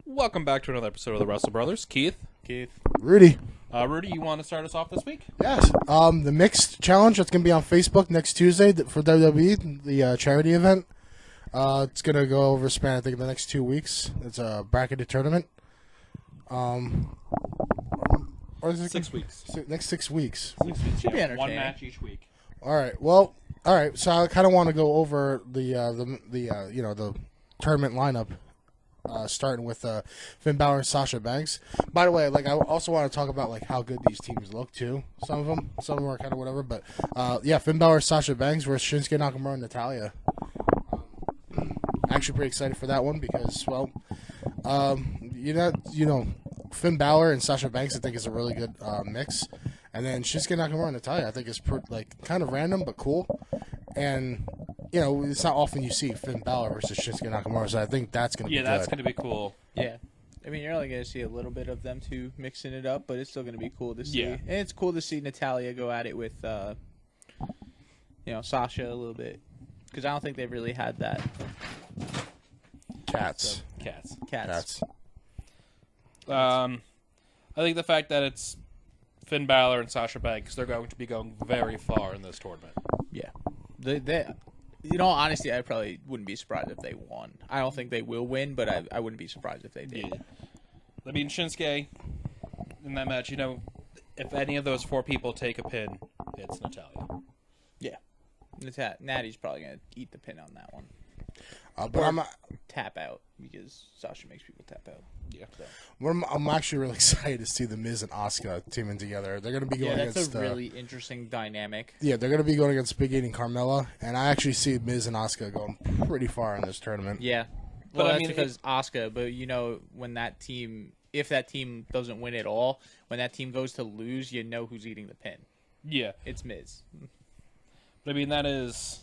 Welcome back to another episode of the Wrestle Brothers. Keith. Rudy. Rudy, you want to start us off this week? Yes. The mixed challenge that's going to be on Facebook next Tuesday for WWE, the charity event. It's going to go over span, I think, the next 2 weeks. It's a bracketed tournament. Or is it 6 weeks. Next 6 weeks. Should be entertaining. One match each week. All right. Well, all right. So I kind of want to go over the tournament lineup. Starting with Finn Balor and Sasha Banks. By the way, I also want to talk about how good these teams look too. Some of them are kind of whatever, but Finn Balor, Sasha Banks versus Shinsuke Nakamura and Natalya. Actually, pretty excited for that one because, Finn Balor and Sasha Banks I think is a really good mix, and then Shinsuke Nakamura and Natalya I think is kind of random but cool, and. It's not often you see Finn Balor versus Shinsuke Nakamura, so I think that's going to be good. Yeah, that's going to be cool. Yeah. I mean, you're only going to see a little bit of them two mixing it up, but it's still going to be cool to see. Yeah. And it's cool to see Natalya go at it with, Sasha a little bit. Because I don't think they've really had that. Cats. I think the fact that it's Finn Balor and Sasha Banks, they're going to be going very far in this tournament. Yeah. Honestly, I probably wouldn't be surprised if they won. I don't think they will win, but I wouldn't be surprised if they did. Yeah. I mean, Shinsuke, in that match, if any of those four people take a pin, it's Natalya. Yeah. Natty's probably going to eat the pin on that one. But I'm tap out, because Sasha makes people tap out. Yeah. So. I'm actually really excited to see the Miz and Asuka teaming together. They're going to be going that's against... a really interesting dynamic. Yeah, they're going to be going against Big E and Carmella, and I actually see Miz and Asuka going pretty far in this tournament. Yeah. Well, that's because Asuka, but when that team... If that team doesn't win at all, when that team goes to lose, you know who's eating the pin. Yeah. It's Miz. But that is...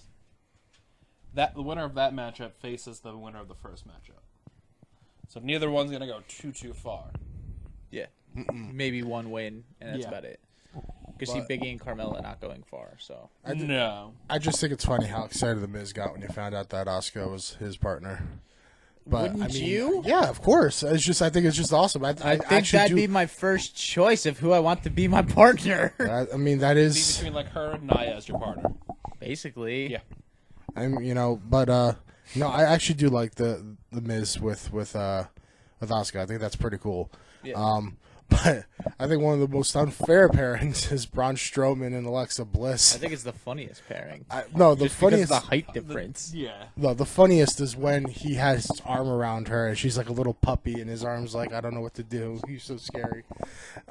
the winner of that matchup faces the winner of the first matchup. So neither one's going to go too far. Yeah. Maybe one win, and that's about it. Because see Big E and Carmella not going far, so... I just think it's funny how excited the Miz got when he found out that Asuka was his partner. But, Wouldn't you? Yeah, of course. I think it's just awesome. I think that'd be my first choice of who I want to be my partner. That is... Be between her and Nia as your partner. Basically. Yeah. I actually do like the Miz with Asuka. I think that's pretty cool. Yeah. But I think one of the most unfair pairings is Braun Strowman and Alexa Bliss. I think it's the funniest pairing. The funniest, the height difference. The funniest is when he has his arm around her and she's like a little puppy and his arm's like, I don't know what to do. He's so scary.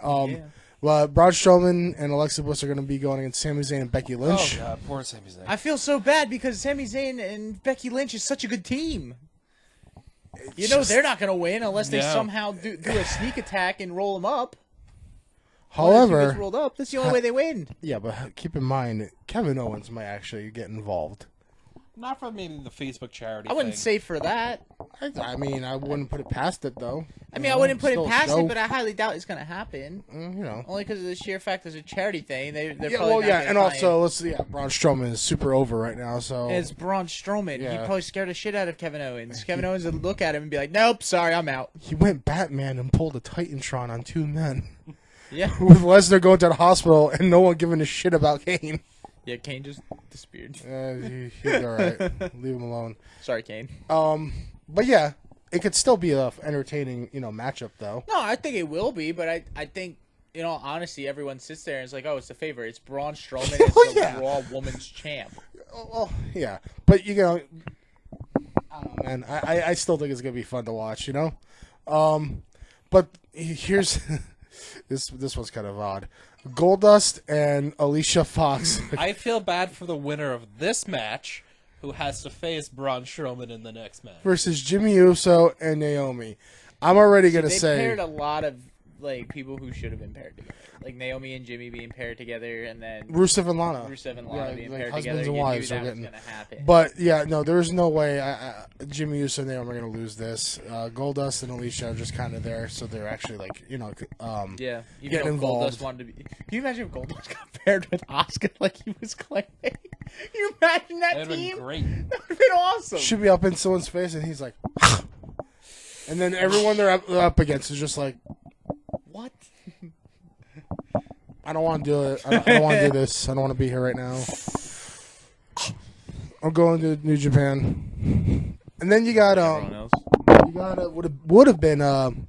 Well, Braun Strowman and Alexa Bliss are going to be going against Sami Zayn and Becky Lynch. Oh, God, poor Sami Zayn. I feel so bad because Sami Zayn and Becky Lynch is such a good team. They're not going to win unless they somehow do a sneak attack and roll them up. However, rolled up. That's the only way they win. Yeah, but keep in mind, Kevin Owens might actually get involved. Not for maybe the Facebook charity I wouldn't thing. say for that. I wouldn't put it past it, though. I wouldn't put it past it, but I highly doubt it's going to happen. Only because of the sheer fact it's a charity thing. They're probably not and also, Braun Strowman is super over right now, so... It's Braun Strowman. Yeah. He probably scared the shit out of Kevin Owens. Kevin Owens would look at him and be like, nope, sorry, I'm out. He went Batman and pulled a Titantron on two men. Yeah. With Lesnar going to the hospital and no one giving a shit about Kane. Yeah, Kane just disappeared. He's all right. Leave him alone. Sorry, Kane. But yeah, it could still be a entertaining, matchup though. No, I think it will be, but I think, honestly, everyone sits there and is like, oh, it's the favorite. It's Braun Strowman. It's the Raw Women's Champ. Well, yeah, but I don't know, man. I still think it's gonna be fun to watch, But here's this one's kind of odd. Goldust and Alicia Fox. I feel bad for the winner of this match, who has to face Braun Strowman in the next match. Versus Jimmy Uso and Naomi. I'm already going to say... They paired a lot of people who should have been paired together. Like Naomi and Jimmy being paired together, and then... Rusev and Lana. Being paired husbands together. And wives You are knew that getting... was going to happen. But, yeah, no, there's no way Jimmy Uso and Naomi are going to lose this. Goldust and Alicia are just kind of there, so they're actually, even getting involved. Goldust wanted to be... Can you imagine if Goldust got paired with Asuka like he was claiming? Can you imagine that That'd team? been great. That would have been awesome. Should be up in someone's face, and he's like... And then everyone they're up against is just like, What? I don't want to do it. I don't want to do this. I don't want to be here right now. I'm going to New Japan. And then you got Everyone else. would have been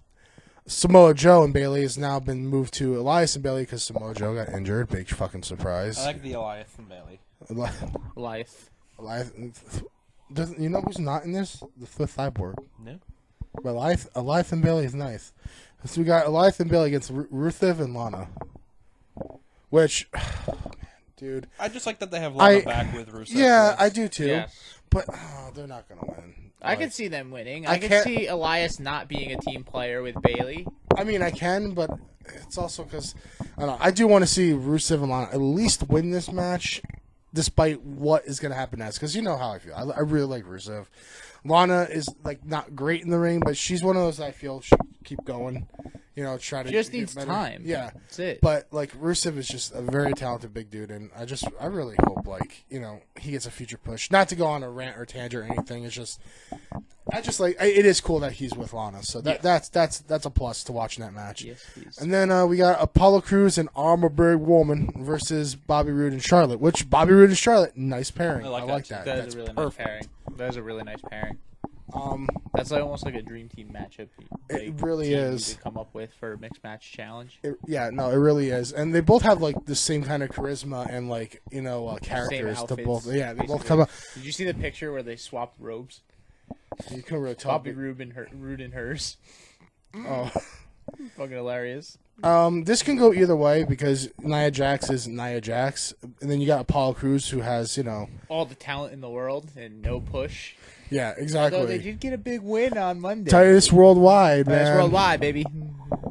Samoa Joe, and Bailey has now been moved to Elias and Bailey because Samoa Joe got injured. Big fucking surprise. I like the Elias and Bailey. Life. Elias, you know who's not in this? The Fifth Cyborg. No. But Elias and Bailey is nice. So we got Elias and Bailey against Rusev and Lana. Which, dude. I just like that they have Lana back with Rusev. Yeah, I do too. Yeah. But they're not going to win. I could see them winning. I I could can't- see Elias not being a team player with Bailey. I mean, I can, but it's also because I do want to see Rusev and Lana at least win this match, despite what is going to happen next. Because you know how I feel. I really like Rusev. Lana is like not great in the ring, but she's one of those I feel should keep going. You know, try to. She just get needs better. time. Yeah, That's it. but like Rusev is just a very talented big dude, and I really hope like he gets a future push. Not to go on a rant or tangent or anything. It's just. It is cool that he's with Lana, so that's a plus to watching that match. Yes, please. And then we got Apollo Crews and Armorberg Woman versus Bobby Roode and Charlotte. Which Bobby Roode and Charlotte, nice pairing. I like that. That That's is a really perfect. nice pairing. That is a really nice pairing. That's like almost like a dream team matchup. It really team is. You could come up with for a mixed match challenge. It really is. And they both have like the same kind of charisma and like characters. Same To both, outfits, they both basically. come up. Did you see the picture where they swapped robes? You can really talk. Bobby Roode and hers. Oh. Fucking hilarious. This can go either way because Nia Jax is Nia Jax, and then you got Apollo Crews who has All the talent in the world and no push. yeah, Although exactly. they did get a big win on Monday. Titus worldwide, man. Titus worldwide, baby.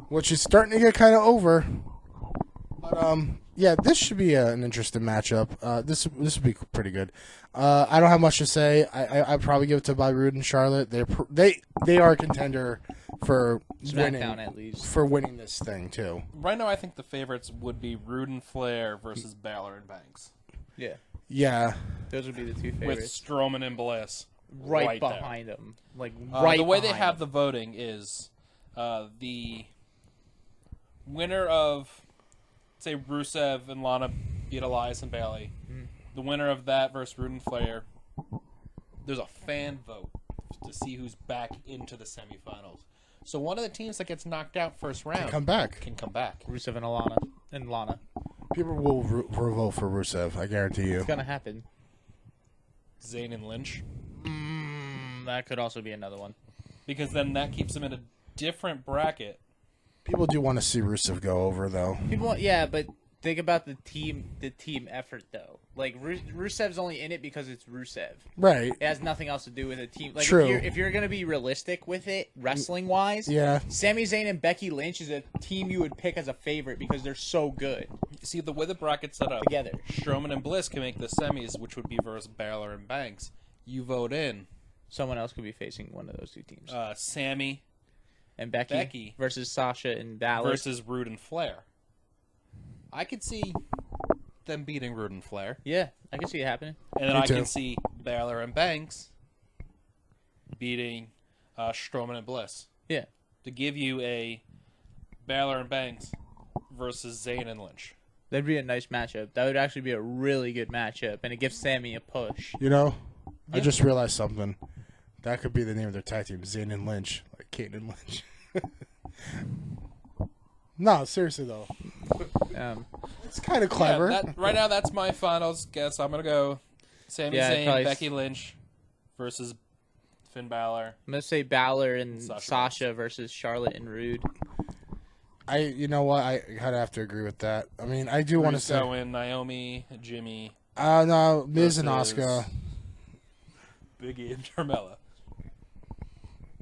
Which is starting to get kind of over. But yeah, this should be an interesting matchup. This would be pretty good. I don't have much to say. I'd probably give it to Bobby Roode and Charlotte. They are a contender for SmackDown at least. for winning this thing too. Right now, I think the favorites would be Rude and Flair versus Balor and Banks. Yeah. Yeah, Those would be the two With favorites. Strowman and Bliss Right there. behind them. Like, right The way they behind have them. the voting is the winner of, say, Rusev and Lana beat Elias and Bailey. The winner of that versus Rude and Flair. There's a fan vote to see who's back into the semifinals. So one of the teams that gets knocked out first round come back. can come back. Rusev and Lana. People will vote for Rusev. I guarantee you. It's gonna happen. Zayn and Lynch. That could also be another one. Because then that keeps them in a different bracket. People do want to see Rusev go over though. Yeah, but think about the team effort though. Like Rusev's only in it because it's Rusev. Right. It has nothing else to do with a team. Like True. If you're gonna be realistic with it, wrestling wise, Yeah. Sami Zayn and Becky Lynch is a team you would pick as a favorite because they're so good See, the way the bracket's set up, together. Strowman and Bliss can make the semis, which would be versus Balor and Banks. You vote in Someone else could be facing one of those two teams. Sammy And Becky versus Sasha and Balor. versus Rude and Flair. I could see them beating Rude and Flair. Yeah, I can see it happening. And then Me I too. can see Balor and Banks beating Strowman and Bliss. Yeah. To give you a Balor and Banks versus Zayn and Lynch. That'd be a nice matchup. That would actually be a really good matchup, and it gives Sammy a push. I just realized something. That could be the name of their tag team, Zayn and Lynch, like Kate and Lynch. No, seriously though, it's kind of clever. Yeah, right now, that's my finals guess. I'm going to go Sami Zayn, probably Becky Lynch versus Finn Balor. I'm gonna say Balor and Sasha Sasha versus Charlotte and Rude. You know what? I kind of have to agree with that. I mean, I do want to say, Russo and Naomi, Jimmy, no, Miz and versus Asuka. Biggie and Carmella.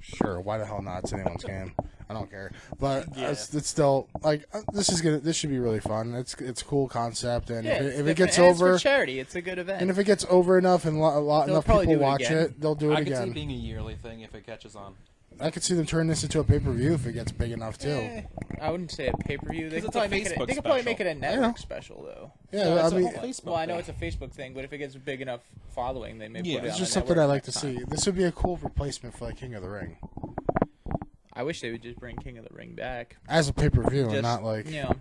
Sure, why the hell not? It's anyone's game. I don't care, but Yeah. it's still like this should be really fun. It's a cool concept, and Yeah, if it's it gets different, and it's over, for charity. It's a good event. and if it gets over enough and enough probably people do it watch again. it, they'll do it I could see it again. being a yearly thing if it catches on. I could see them turn this into a pay-per-view if it gets big enough too. I wouldn't say a pay-per-view. They 'Cause could it's a probably make it. Facebook They could probably special. make it a network special though. Yeah, No, I it's a mean, whole Facebook Well, I know thing. it's a Facebook thing, but if it gets a big enough following, they may Yeah, put it it's on just a something network I like to next time. see. This would be a cool replacement for like King of the Ring. I wish they would just bring King of the Ring back. As a pay-per-view, and Just, not like, you know,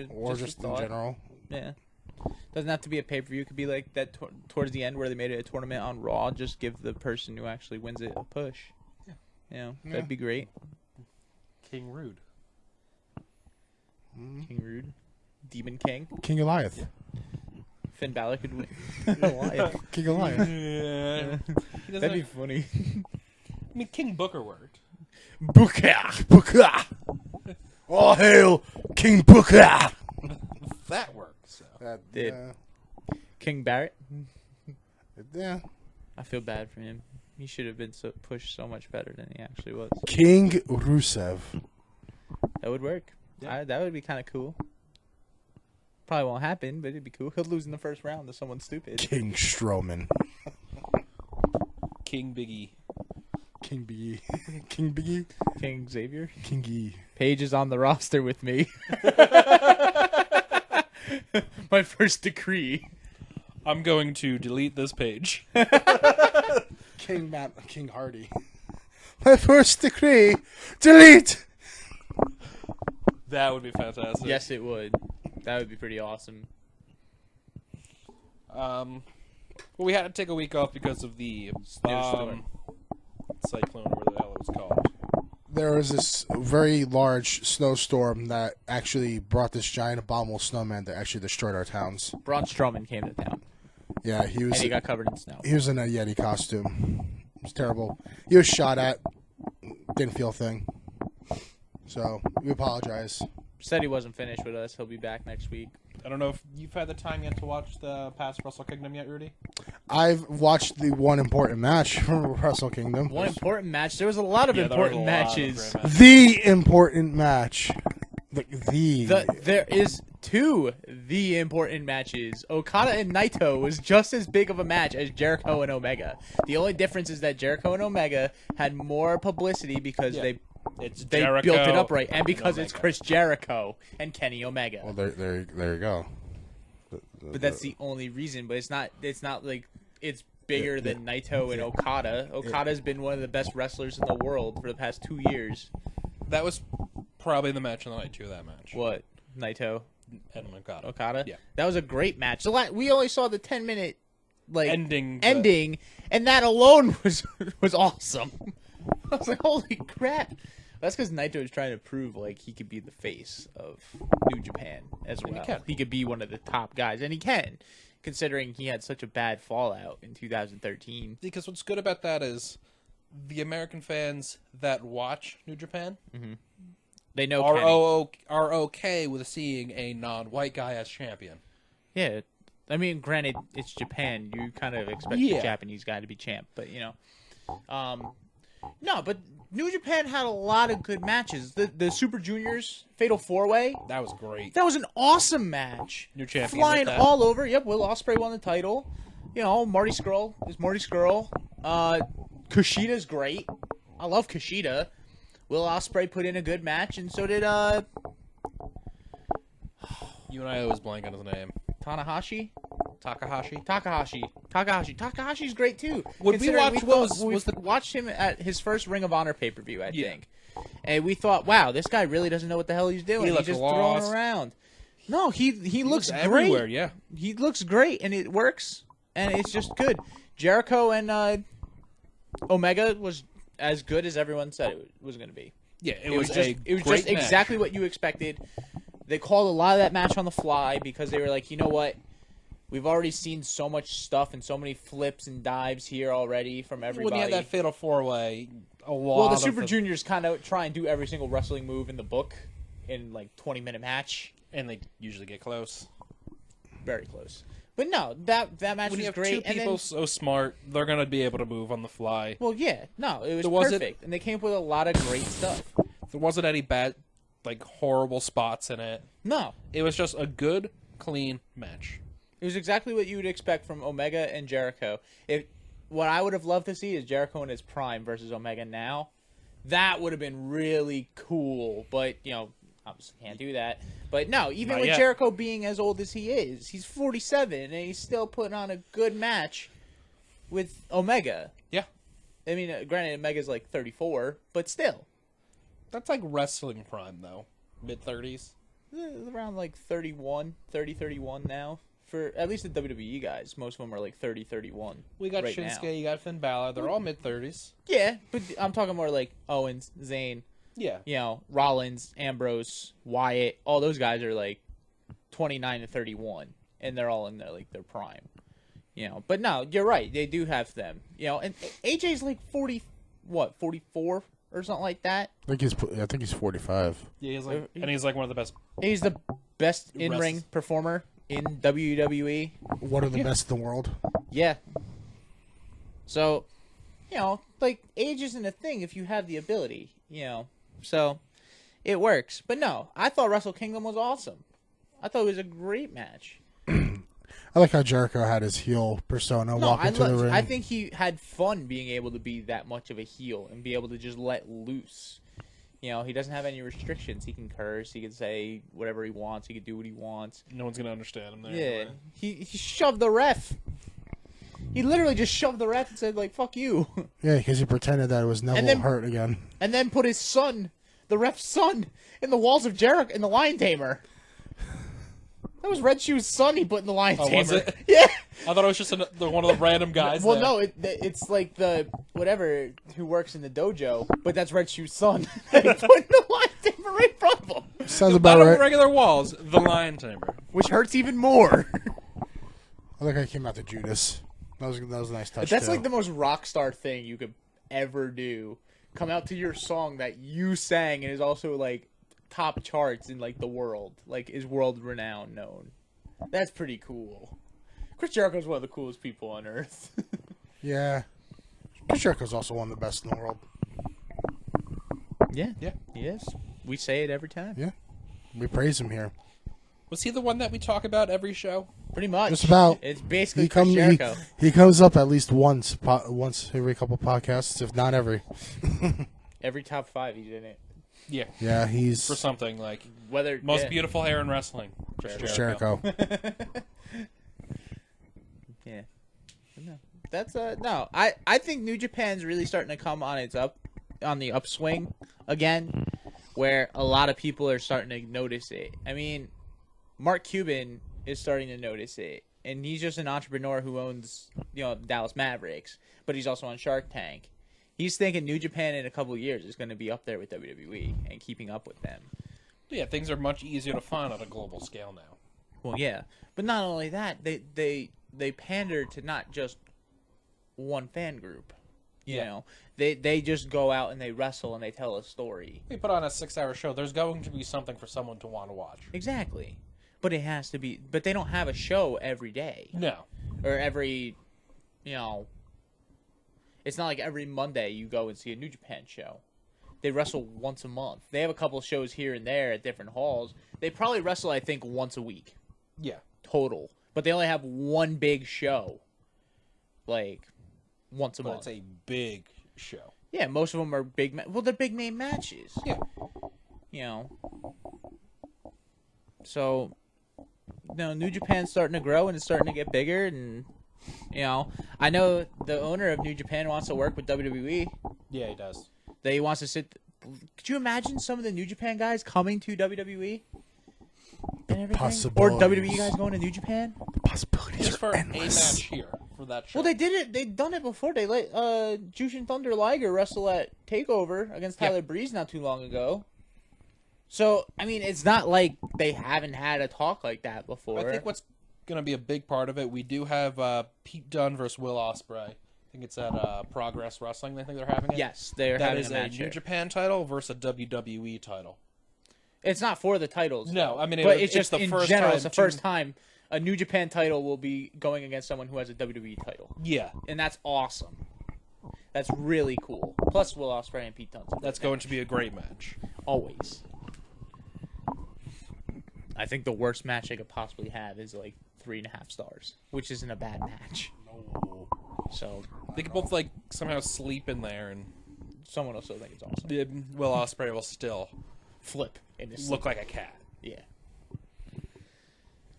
or just a in thought. general. Yeah. Doesn't have to be a pay-per-view. It could be like that towards the end where they made it a tournament on Raw. Just give the person who actually wins it a push. Yeah. You know, that'd be great. King Rude. King Rude. Demon King. King Goliath. Finn Balor could win. Goliath. King Goliath. Yeah. That'd be funny. I mean, King Booker worked. Booker. Booker. All hail King Booker. That worked. So. That Did. King Barrett. Yeah. I feel bad for him. He should have been pushed so much better than he actually was. King Rusev. That would work. Yeah. That would be kind of cool. Probably won't happen, but it'd be cool. He'll lose in the first round to someone stupid. King Strowman. King Biggie. King Biggie. King Biggie. King Xavier. King Gee. Paige is on the roster with me. My first decree. I'm going to delete this page. King Hardy. My first decree. Delete. That would be fantastic. Yes, it would. That would be pretty awesome. Well, we had to take a week off because of the Snowstorm. cyclone, or whatever the hell it was called. There was this very large snowstorm that actually brought this giant abominable snowman that actually destroyed our towns. Braun Strowman came to town, Yeah, he was. and he got covered in snow. He was in a Yeti costume. It was terrible. He was shot at. Didn't feel a thing. So we apologize. Said he wasn't finished with us. He'll be back next week. I don't know if you've had the time yet to watch the past Wrestle Kingdom yet, Rudy? I've watched the one important match from Wrestle Kingdom. One important match. There was a lot of important matches. The important match. There is two the important matches. Okada and Naito was just as big of a match as Jericho and Omega. The only difference is that Jericho and Omega had more publicity because they built it up right, and because it's Chris Jericho and Kenny Omega. Well, there you go. But that's the only reason. But it's not like it's bigger than Naito and Okada. Okada's been one of the best wrestlers in the world for the past 2 years. That was probably the match of the night, too, that match. What? Naito? And Okada. Okada? Yeah. That was a great match. We only saw the 10-minute ending, and that alone was awesome. I was like, holy crap. That's because Naito is trying to prove he could be the face of New Japan as well. He could be one of the top guys, and he can, considering he had such a bad fallout in 2013. Because what's good about that is the American fans that watch New Japan They know are okay with seeing a non-white guy as champion. Yeah, I mean, granted, it's Japan. You kind of expect the Japanese guy to be champ, but no, but New Japan had a lot of good matches. The Super Juniors Fatal 4-Way. That was great. That was an awesome match. New champion. Flying all over. Yep, Will Ospreay won the title. Marty Scurll is Marty Scurll. Kushida's great. I love Kushida. Will Ospreay put in a good match, and so did You and I always blank on his name. Takahashi. Takahashi. Takahashi's great too. Would we watch? Watched him at his first Ring of Honor pay-per-view, I think, and we thought, wow, this guy really doesn't know what the hell he's doing. He's just throwing around. No, he looks great. Everywhere, yeah. He looks great, and it works, and it's just good. Jericho and Omega was as good as everyone said it was going to be. Yeah, it was just exactly what you expected. They called a lot of that match on the fly because they were like, you know what? We've already seen so much stuff and so many flips and dives here already from everybody. When you had that Fatal 4-Way, the Super Juniors kind of try and do every single wrestling move in the book in 20-minute match. And they usually get close. Very close. But no, that match was great. When you have two people so smart, they're going to be able to move on the fly. Well, yeah. No, it was perfect. And they came up with a lot of great stuff. There wasn't any bad, horrible spots in it. No. It was just a good, clean match. It was exactly what you would expect from Omega and Jericho. What I would have loved to see is Jericho in his prime versus Omega now. That would have been really cool. But, obviously can't do that. But no, even with Jericho being as old as he is, he's 47, and he's still putting on a good match with Omega. Yeah. I mean, granted, Omega's 34, but still. That's like wrestling prime, though. Mid-30s. Around like 31 now. For at least the WWE guys, most of them are like 30, 31. We got right Shinsuke, now. you got Finn Balor. They're all mid-30s. Yeah, but I'm talking more like Owens, Zayn, Yeah. you know, Rollins, Ambrose, Wyatt. All those guys are like 29 to 31, and they're all in their prime. You know, but no, you're right. They do have them. You know, and AJ's like 44 or something like that. I think he's 45. Yeah, he's like one of the best. He's the best He in-ring wrestles. performer in WWE. One of the best in the world. Yeah. So, you know, like, age isn't a thing if you have the ability, you know. So, it works. But no, I thought Wrestle Kingdom was awesome. I thought it was a great match. I like how Jericho had his heel persona walk into the ring. I think he had fun being able to be that much of a heel and be able to just let loose. You know, he doesn't have any restrictions. He can curse. He can say whatever he wants. He can do what he wants. No one's gonna understand him there. Yeah. Anyway. He shoved the ref. He literally just shoved the ref and said, like, fuck you. Yeah, because he pretended that it was Neville then- hurt again. And then put his son, the ref's son, in the walls of Jericho, in the Lion Tamer. That was Red Shoe's son he put in the Lion Oh, Tamer. was it? Yeah. I thought it was just one of the random guys. Well, there. no, it's like the whatever who works in the dojo, but that's Red Shoe's son. They put in the Lion Tamer right in front of him, Sounds Not about on right. regular walls. The Lion Tamer. which hurts even more. I like how he came out to Judas. That was a nice touch. That's too. like the most rock star thing you could ever do. Come out to your song that you sang and is also like top charts in like the world, like is world renowned known. That's pretty cool. Chris Jericho's one of the coolest people on earth. Yeah. Chris Jericho's also one of the best in the world. Yeah, Yeah. he is. We say it every time. Yeah. We praise him here. Was he the one that we talk about every show? Pretty much. Just about. It's basically He Chris Jericho. comes up at least once every couple podcasts, if not every. Every top 5 he's in it. Yeah. Yeah, he's For something like Whether most beautiful hair in wrestling. Chris Jericho. Yeah. No. That's no. I think New Japan's really starting to come on the upswing again, where a lot of people are starting to notice it. I mean, Mark Cuban is starting to notice it, and he's just an entrepreneur who owns, you know, Dallas Mavericks, but he's also on Shark Tank. He's thinking New Japan in a couple of years is going to be up there with WWE and keeping up with them. Yeah, things are much easier to find on a global scale now. Well, yeah, but not only that, they pander to not just one fan group. You know, they just go out and they wrestle and they tell a story. We put on a 6-hour show. There's going to be something for someone to want to watch. Exactly, but it has to be. But they don't have a show every day No. or every, you know. It's not like every Monday you go and see a New Japan show. They wrestle once a month. They have a couple shows here and there at different halls. They probably wrestle, I think, once a week. Yeah. Total. But they only have one big show. Like, once a But month. it's a big show. Yeah, most of them are big... well, they're big name matches. Yeah. You know. So, you know, New Japan's starting to grow and it's starting to get bigger. And, you know, I know the owner of New Japan wants to work with WWE. Yeah, he does. That he wants to sit... Could you imagine some of the New Japan guys coming to WWE? And everything? Or Possibilities. WWE guys going to New Japan? The possibilities Just for are a endless. match here for that show. Well, they did it. They've done it before. They let Jushin Thunder Liger wrestle at TakeOver against Tyler Breeze not too long ago. So, I mean, it's not like they haven't had a talk like that before. I think what's going to be a big part of it, we do have Pete Dunne versus Will Ospreay. I think it's at Progress Wrestling. I think they're having it. Yes, they're That having is a match New here. Japan title versus a WWE title. It's not for the titles. No, I mean, but it's just the in first general. time It's the first time a New Japan title will be going against someone who has a WWE title, Yeah, and that's awesome. That's really cool. Plus, Will Ospreay and Pete Dunne. that's going to be a great match. Always. I think the worst match I could possibly have is like 3.5 stars, which isn't a bad match. So They could both like somehow sleep in there, and someone else will think it's awesome. Will Ospreay will still Flip in his look like a cat. yeah.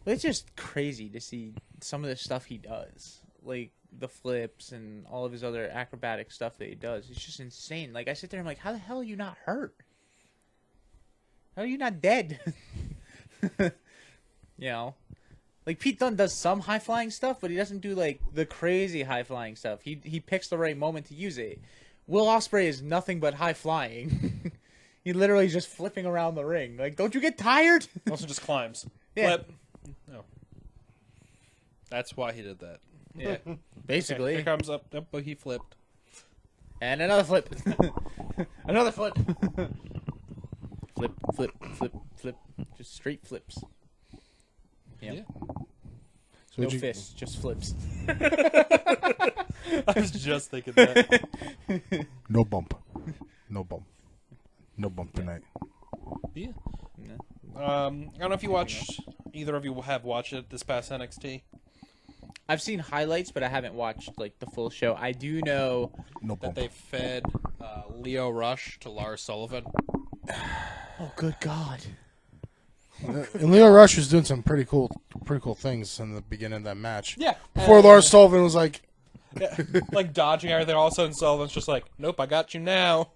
But it's just crazy to see some of the stuff he does, like the flips and all of his other acrobatic stuff that he does. It's just insane. Like I sit there, I'm like, how the hell are you not hurt? How are you not dead? You know, like Pete Dunne does some high flying stuff, but he doesn't do like the crazy high flying stuff. He picks the right moment to use it. Will Ospreay is nothing but high flying. He literally is just flipping around the ring. Like, don't you get tired? Also just climbs. Yeah. Flip. No. That's why he did that. Yeah, basically. Here comes up. Oh, he flipped. And another flip. Another flip. Flip, flip, flip, flip. Just straight flips. Yep. Yeah. So No fists, just flips. I was just thinking that. No bump. No bump. No bump tonight. Yeah. No. I don't know if you watched. Either of you have watched it this past NXT. I've seen highlights, but I haven't watched like the full show. I do know No That bump. they fed Leo Rush to Lars Sullivan. Oh, good God. And Leo Rush was doing some pretty cool things in the beginning of that match. Yeah. Before Lars Sullivan was like, Like dodging everything. All of a sudden, Sullivan's just like, "Nope, I got you now."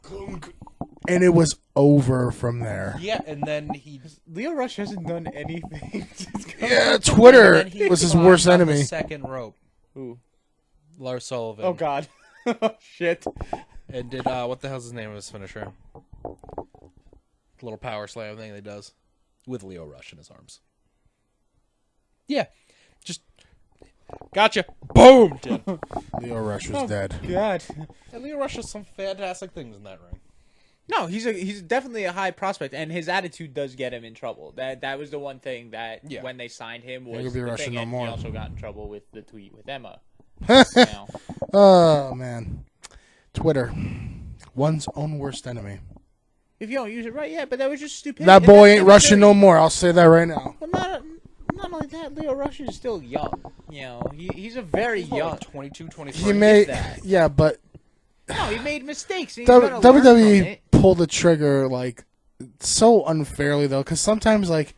and it was over from there. Yeah, and then he. Leo Rush hasn't done anything. Yeah, Twitter and then he was his climbed worst on enemy. The second rope, Ooh. Lars Sullivan. Oh, God. Shit. And did what the hell's his name of his finisher? Little power slam thing that he does with Leo Rush in his arms. Yeah, just gotcha. Boom. Dead. Leo Rush was dead. God. And Leo Rush does some fantastic things in that ring. No, he's definitely a high prospect, and his attitude does get him in trouble. That was the one thing that when they signed him was He'll be the Russian thing, no and more. he also got in trouble with the tweet with Emma. You know. Oh, man. Twitter. One's own worst enemy. If you don't use it right, yeah, but that was just stupid. That boy ain't Russian no more. I'll say that right now. Well, not only that, Leo Rush is still young. You know, he's a very young. Like 22, 23. He made, that. yeah, but No, he made mistakes. And he's gonna learn from WWE it. pulled the trigger like so unfairly though, because sometimes like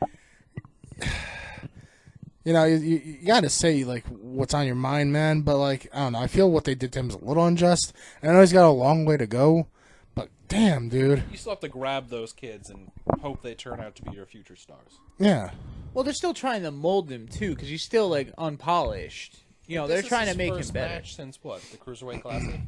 you know you got to say like what's on your mind, man. But like I don't know, I feel what they did to him is a little unjust, and I know he's got a long way to go. But damn, dude, You still have to grab those kids and hope they turn out to be your future stars. yeah. Well, they're still trying to mold him too, because he's still like unpolished. You know, they're trying to make him better. Match since what? The Cruiserweight Classic?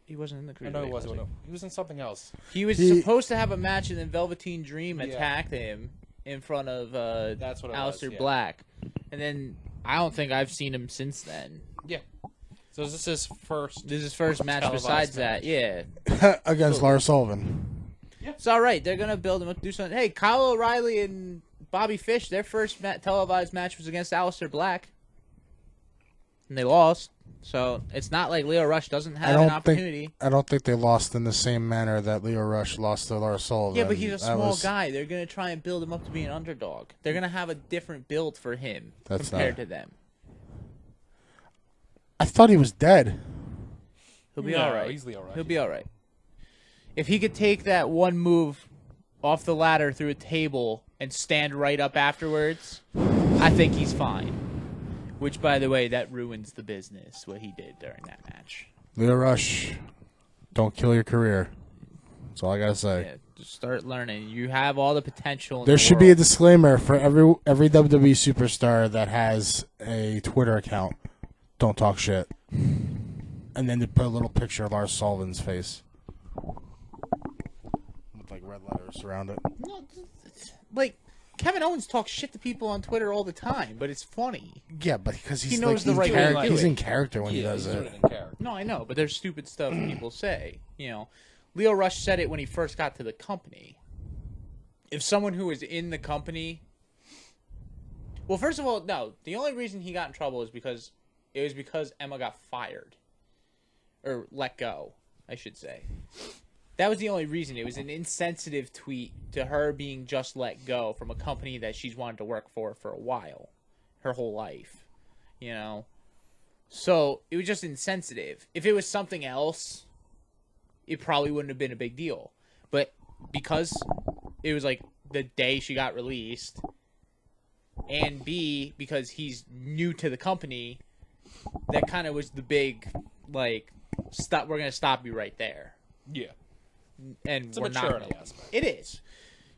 He wasn't in the I Cruiserweight. know he wasn't. Classic. He was in something else. He was He- supposed to have a match, and then Velveteen Dream Yeah. attacked him in front of That's what it Aleister was, yeah. Black, and then I don't think I've seen him since then. Yeah. So is this his first? This is his first match Televised besides match. that. Yeah, Against Lars Sullivan. it's all right. They're gonna build him up to do something. Hey, Kyle O'Reilly and Bobby Fish, their first televised match was against Aleister Black, and they lost. So it's not like Leo Rush doesn't have an opportunity. I don't think they lost in the same manner that Leo Rush lost to Lars Sullivan. Yeah, but he's a That small was- guy. They're gonna try and build him up to be an underdog. They're gonna have a different build for him That's compared not- to them. I thought he was dead. He'll be No, all right. he's Leo Rush. He'll be all right. If he could take that one move off the ladder through a table and stand right up afterwards, I think he's fine. Which, by the way, that ruins the business, what he did during that match. Leo Rush, don't kill your career. That's all I gotta say. Yeah, just start learning. You have all the potential in There the should be a world. disclaimer for every WWE superstar that has a Twitter account. Don't talk shit. And then they put a little picture of Lars Sullivan's face with like red letters around it. No, like, Kevin Owens talks shit to people on Twitter all the time, but it's funny. Yeah, but because he's He knows like, the in right way to charac- do he's it. in character when he does he's it. doing it in character. No, I know, but there's stupid stuff people say. You know, Leo Rush said it when he first got to the company. If someone who was in the company, well, first of all, no. The only reason he got in trouble is because Emma got fired or let go, I should say. That was the only reason. It was an insensitive tweet to her being just let go from a company that she's wanted to work for a while, her whole life. You know. So it was just insensitive. If it was something else, it probably wouldn't have been a big deal. But because it was like the day she got released, and B, because he's new to the company, that kind of was the big, like, we're going to stop you right there. Yeah. And It's a we're not maturity gonna, aspect. It is.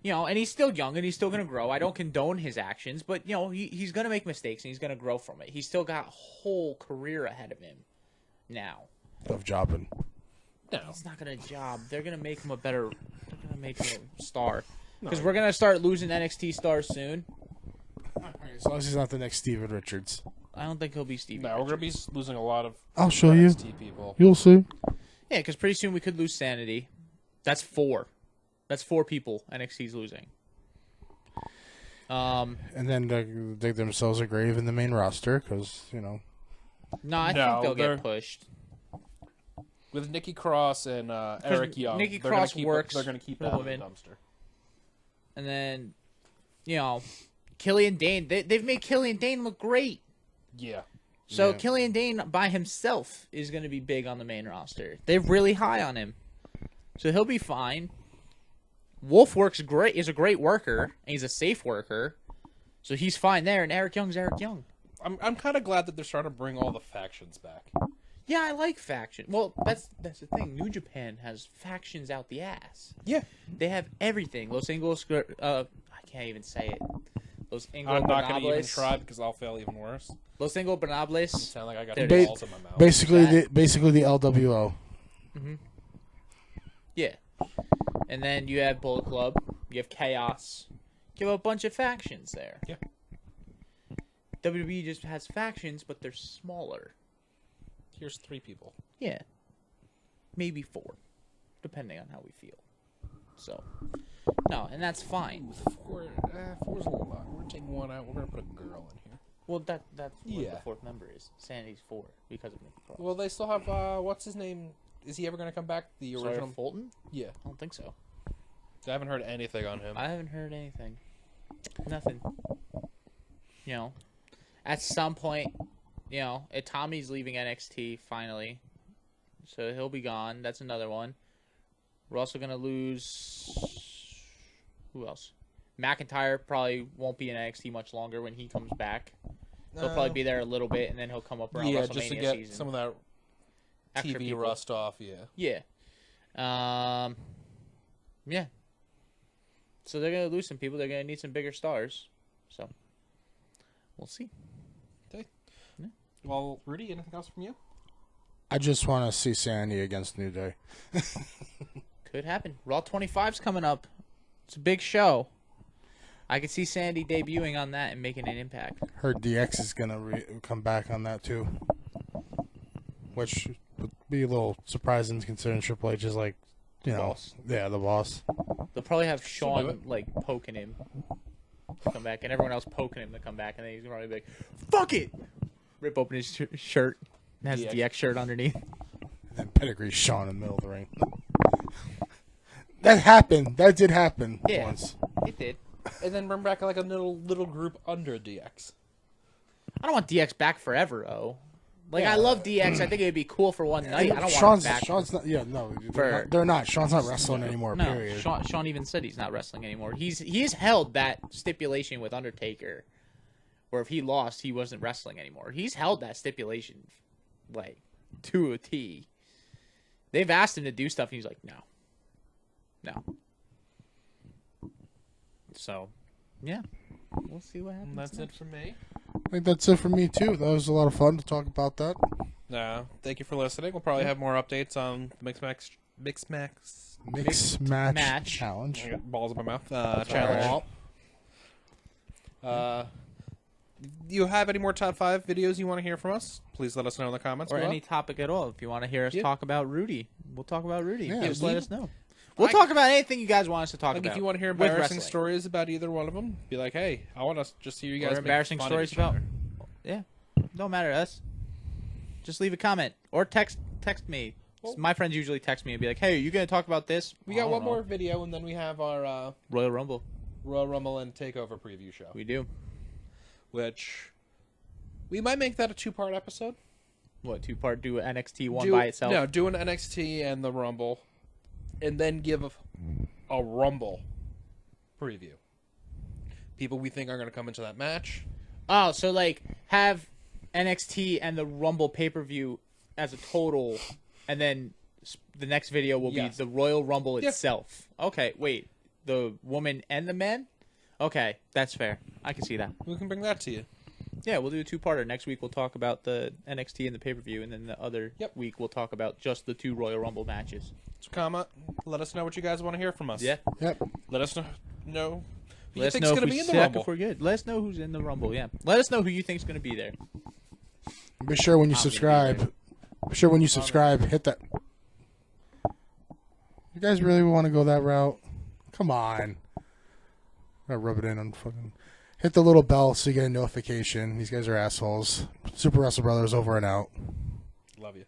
and he's still young and he's still going to grow. I don't condone his actions, but, he's going to make mistakes and he's going to grow from it. He's still got a whole career ahead of him now. Of jobbing. No. He's not going to job. They're going to make him they're going to make him a star. Because we're going to start losing NXT stars soon. As long as he's not the next Steven Richards. I don't think he'll be Stevie. No, we're going to be losing a lot of I'll show NXT people. You'll see. Yeah, because pretty soon we could lose Sanity. That's 4. That's 4 people NXT's losing. And then they dig themselves a grave in the main roster because, No, I think they'll get pushed. With Nikki Cross and Eric Young. Nikki Cross works. They're going to keep that in the dumpster. And then, Killian Dane. They've made Killian Dane look great. Yeah. So Killian Dane by himself is going to be big on the main roster. They're really high on him. So he'll be fine. Wolf is a great worker, and he's a safe worker. So he's fine there, and Eric Young's Eric Young. I'm kind of glad that they're starting to bring all the factions back. Yeah, I like faction. Well, that's the thing. New Japan has factions out the ass. Yeah. They have everything. Los Ingles, I can't even say it. Los Ingles I'm not going to even try because I'll fail even worse. Los Ingobernables. Sound like I got There balls in my mouth. Basically the LWO. Mm-hmm. Yeah. And then you have Bullet Club. You have Chaos. You have a bunch of factions there. Yeah. WWE just has factions, but they're smaller. Here's 3 people. Yeah. Maybe 4. Depending on how we feel. So. No, and that's fine. 4's a little lot. We're going to take one out. We're going to put a girl in here. Well, that's what Yeah. the 4th member is. Sanity's 4 because of Nikki Cross. Well, they still have, what's his name? Is he ever going to come back? The Sawyer original? Fulton? Yeah. I don't think so. I haven't heard anything on him. I haven't heard anything. Nothing. At some point, Tommy's leaving NXT finally. So he'll be gone. That's another one. We're also going to lose... Who else? McIntyre probably won't be in NXT much longer when he comes back. He'll probably be there a little bit, and then he'll come up around WrestleMania just to get season. some of that Extra TV people. rust off, yeah. Yeah. Yeah. So they're going to lose some people. They're going to need some bigger stars. So, we'll see. Okay. Yeah. Well, Rudy, anything else from you? I just want to see Sandy against New Day. Could happen. Raw 25's coming up. It's a big show. I could see Sandy debuting on that and making an impact. Heard DX is going to come back on that too. Which would be a little surprising considering Triple H is like, Boss. Yeah, the boss. They'll probably have do Shawn, it. poking him to come back, and everyone else poking him to come back, and then he's going to probably be like, fuck it! Rip open his shirt. It has a DX shirt underneath. And then pedigree Shawn in the middle of the ring. That happened. That did happen once. It did. And then bring back like a little group under DX. I don't want DX back forever, though. I love DX. I think it would be cool for one night. I don't want him back. Sean's not. Yeah, no, For- they're not. Sean's not wrestling anymore. No, Period. Sean even said he's not wrestling anymore. He's held that stipulation with Undertaker, where if he lost, he wasn't wrestling anymore. He's held that stipulation, to a T. They've asked him to do stuff, and he's like, no. So, yeah, we'll see what happens. And that's next. it for me. I think that's it for me too. That was a lot of fun to talk about that. Thank you for listening. We'll probably have more updates on the Mix Match challenge. I got balls in my mouth. Challenge. Do you have any more top 5 videos you want to hear from us? Please let us know in the comments. Or below. any topic at all. If you want to hear us talk about Rudy, we'll talk about Rudy. Yeah, Just let us know. We'll talk about anything you guys want us to talk Like about. if you want to hear with embarrassing wrestling. stories about either one of them, be like, hey, I want to just hear you guys Or make embarrassing fun of stories each about. other. Yeah, don't matter to us. Just leave a comment or text me. Well- My friends usually text me and be like, "Hey, are you gonna talk about this?" We I got don't one know. more video, and then we have our Royal Rumble. Royal Rumble and Takeover preview show, We do. which we might make that a 2-part episode. What 2-part? Do NXT one by itself? No, do an NXT and the Rumble, and then give a Rumble preview. People we think are going to come into that match. Oh, so have NXT and the Rumble pay-per-view as a total, and then the next video will Yes. be the Royal Rumble Yeah. itself. Okay, wait. the woman and the men. Okay, that's fair. I can see that. We can bring that to you. Yeah, we'll do a two-parter. Next week we'll talk about the NXT and the pay-per-view, and then the other week we'll talk about just the 2 Royal Rumble matches. So comment. Let us know what you guys want to hear from us. Yeah. Yep. Let us know who Let you us think's know going to if be we in the suck, Rumble. if we're good. Let us know who's in the Rumble, yeah. Let us know who you think's going to be there. Be sure when you I'm gonna be subscribe. Be sure when you subscribe, hit that. You guys really want to go that route? Come on. Gotta rub it in on fucking. Hit the little bell so you get a notification. These guys are assholes. Super Wrestle Brothers over and out. Love you.